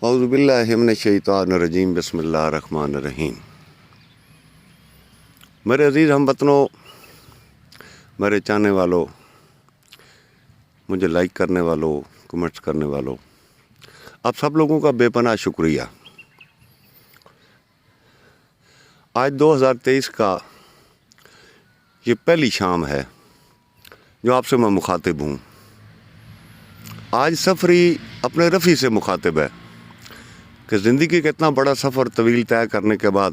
اعوذ باللہ من الشیطان الرجیم بسم اللہ الرحمن الرحیم۔ میرے عزیز ہم وطنوں، میرے چاہنے والوں، مجھے لائک کرنے والوں، کمنٹس کرنے والوں، آپ سب لوگوں کا بے پناہ شکریہ۔ آج 2023 کا یہ پہلی شام ہے جو آپ سے میں مخاطب ہوں۔ آج سفری اپنے رفیع سے مخاطب ہے کہ زندگی کا اتنا بڑا سفر طویل طے کرنے کے بعد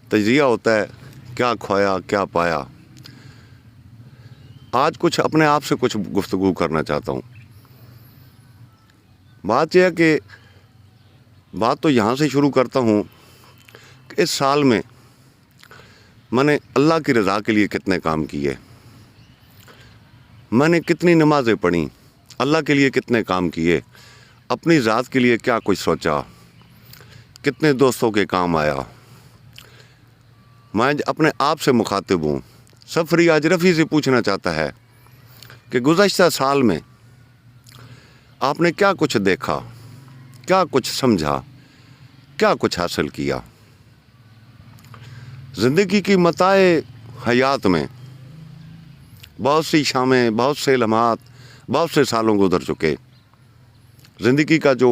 تجزیہ ہوتا ہے، کیا کھویا کیا پایا۔ آج کچھ اپنے آپ سے کچھ گفتگو کرنا چاہتا ہوں۔ بات یہ ہے کہ بات تو یہاں سے شروع کرتا ہوں کہ اس سال میں نے اللہ کی رضا کے لیے کتنے کام کیے، میں نے کتنی نمازیں پڑھیں، اللہ کے لیے کتنے کام کیے، اپنی ذات کے لیے کیا کچھ سوچا، کتنے دوستوں کے کام آیا۔ میں اپنے آپ سے مخاطب ہوں۔ سفری آج رفیع سے پوچھنا چاہتا ہے کہ گزشتہ سال میں آپ نے کیا کچھ دیکھا، کیا کچھ سمجھا، کیا کچھ حاصل کیا۔ زندگی کی متاع حیات میں بہت سی شامیں، بہت سے لمحات، بہت سے سالوں گزر چکے۔ زندگی کا جو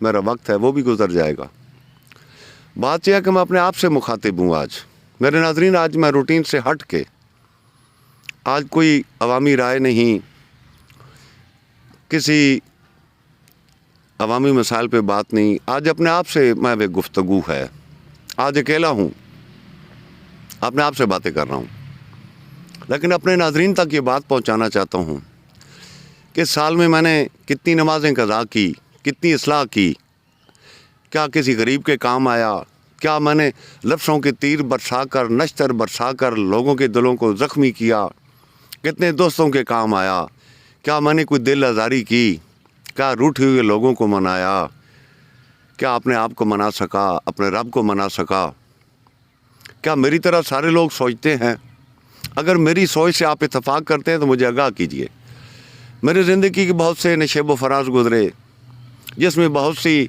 میرا وقت ہے وہ بھی گزر جائے گا۔ بات یہ ہے کہ میں اپنے آپ سے مخاطب ہوں۔ آج میرے ناظرین، آج میں روٹین سے ہٹ کے، آج کوئی عوامی رائے نہیں، کسی عوامی مسائل پہ بات نہیں، آج اپنے آپ سے میں گفتگو ہے۔ آج اکیلا ہوں، اپنے آپ سے باتیں کر رہا ہوں، لیکن اپنے ناظرین تک یہ بات پہنچانا چاہتا ہوں کہ سال میں نے کتنی نمازیں قضا کی، کتنی اصلاح کی، کیا کسی غریب کے کام آیا، کیا میں نے لفظوں کے تیر برسا کر، نشتر برسا کر لوگوں کے دلوں کو زخمی کیا، کتنے دوستوں کے کام آیا، کیا میں نے کوئی دل آزاری کی، کیا روٹھے ہوئے لوگوں کو منایا، کیا اپنے آپ کو منا سکا، اپنے رب کو منا سکا۔ کیا میری طرح سارے لوگ سوچتے ہیں؟ اگر میری سوچ سے آپ اتفاق کرتے ہیں تو مجھے آگاہ کیجیے۔ میری زندگی کے بہت سے نشیب و فراز گزرے، جس میں بہت سی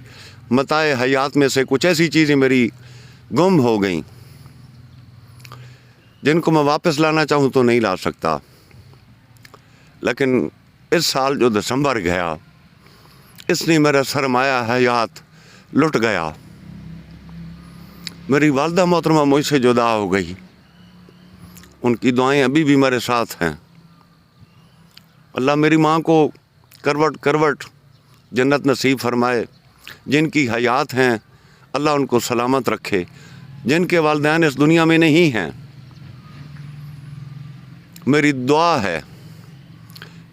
متاع حیات میں سے کچھ ایسی چیزیں میری گم ہو گئیں جن کو میں واپس لانا چاہوں تو نہیں لا سکتا۔ لیکن اس سال جو دسمبر گیا، اس نے میرا سرمایہ حیات لٹ گیا۔ میری والدہ محترمہ مجھ سے جدا ہو گئی، ان کی دعائیں ابھی بھی میرے ساتھ ہیں۔ اللہ میری ماں کو کروٹ کروٹ جنت نصیب فرمائے۔ جن کی حیات ہیں اللہ ان کو سلامت رکھے، جن کے والدین اس دنیا میں نہیں ہیں، میری دعا ہے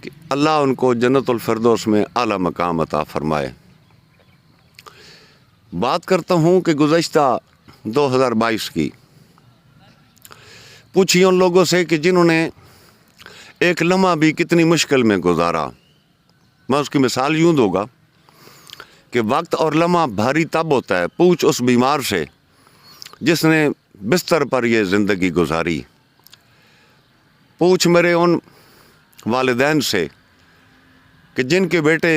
کہ اللہ ان کو جنت الفردوس میں اعلیٰ مقام عطا فرمائے۔ بات کرتا ہوں کہ گزشتہ 2022 کی، پوچھیے ان لوگوں سے کہ جنہوں نے ایک لمحہ بھی کتنی مشکل میں گزارا۔ میں اس کی مثال یوں دوں گا کہ وقت اور لمحہ بھاری تب ہوتا ہے، پوچھ اس بیمار سے جس نے بستر پر یہ زندگی گزاری، پوچھ میرے ان والدین سے کہ جن کے بیٹے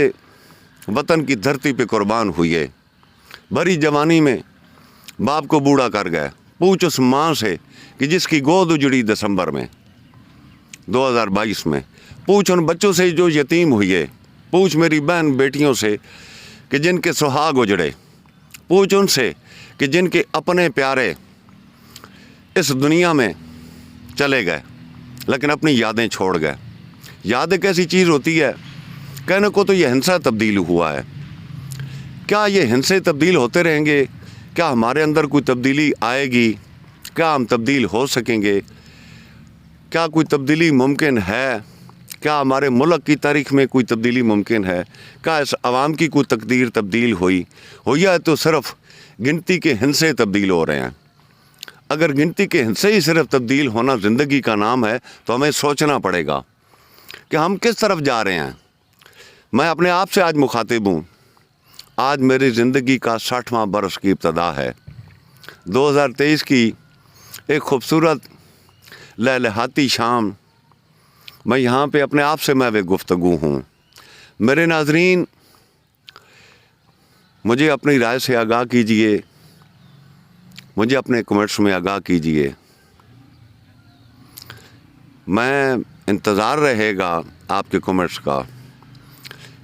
وطن کی دھرتی پہ قربان ہوئے، بھری جوانی میں باپ کو بوڑھا کر گئے، پوچھ اس ماں سے کہ جس کی گود اجڑی دسمبر میں 2022 میں، پوچھ ان بچوں سے جو یتیم ہوئے، پوچھ میری بہن بیٹیوں سے کہ جن کے سہاگ اجڑے، پوچھ ان سے کہ جن کے اپنے پیارے اس دنیا میں چلے گئے لیکن اپنی یادیں چھوڑ گئے۔ یاد ایک ایسی چیز ہوتی ہے، کہنے کو تو یہ ہنسا تبدیل ہوا ہے، کیا یہ ہنسے تبدیل ہوتے رہیں گے؟ کیا ہمارے اندر کوئی تبدیلی آئے گی؟ کیا ہم تبدیل ہو سکیں گے؟ کیا کوئی تبدیلی ممکن ہے؟ کیا ہمارے ملک کی تاریخ میں کوئی تبدیلی ممکن ہے؟ کیا اس عوام کی کوئی تقدیر تبدیل ہوئی ہے تو صرف گنتی کے ہنسے تبدیل ہو رہے ہیں؟ اگر گنتی کے ہنسے ہی صرف تبدیل ہونا زندگی کا نام ہے تو ہمیں سوچنا پڑے گا کہ ہم کس طرف جا رہے ہیں۔ میں اپنے آپ سے آج مخاطب ہوں۔ آج میری زندگی کا 60واں برس کی ابتدا ہے۔ 2023 کی ایک خوبصورت لہلہاتی شام، میں یہاں پہ اپنے آپ سے میں گفتگو ہوں۔ میرے ناظرین، مجھے اپنی رائے سے آگاہ کیجئے، مجھے اپنے کمنٹس میں آگاہ کیجئے. میں انتظار رہے گا آپ کے کمنٹس کا.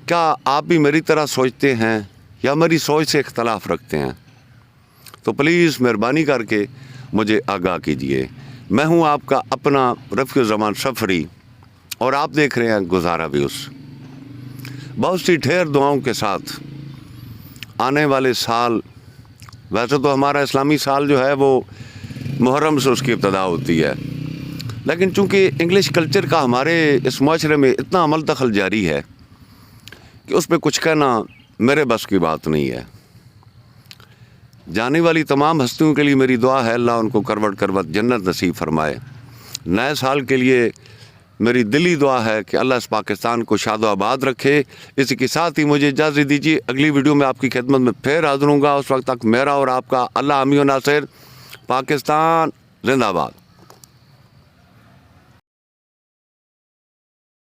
کیا آپ بھی میری طرح سوچتے ہیں یا میری سوچ سے اختلاف رکھتے ہیں؟ تو پلیز مہربانی کر کے مجھے آگاہ کیجئے. میں ہوں آپ کا اپنا رفیع الزمان سفری اور آپ دیکھ رہے ہیں گزارا ویوز. بہت سی ڈھیر دعاؤں کے ساتھ آنے والے سال، ویسے تو ہمارا اسلامی سال جو ہے وہ محرم سے اس کی ابتدا ہوتی ہے، لیکن چونکہ انگلش کلچر کا ہمارے اس معاشرے میں اتنا عمل دخل جاری ہے کہ اس پہ کچھ کہنا میرے بس کی بات نہیں ہے. جانے والی تمام ہستیوں کے لیے میری دعا ہے اللہ ان کو کروٹ کروٹ جنت نصیب فرمائے. نئے سال کے لیے میری دلی دعا ہے کہ اللہ اس پاکستان کو شاد و آباد رکھے. اسی کے ساتھ ہی مجھے اجازت دیجیے، اگلی ویڈیو میں آپ کی خدمت میں پھر حاضر ہوں گا. اس وقت تک میرا اور آپ کا اللہ حامی و ناصر. پاکستان زندہ باد.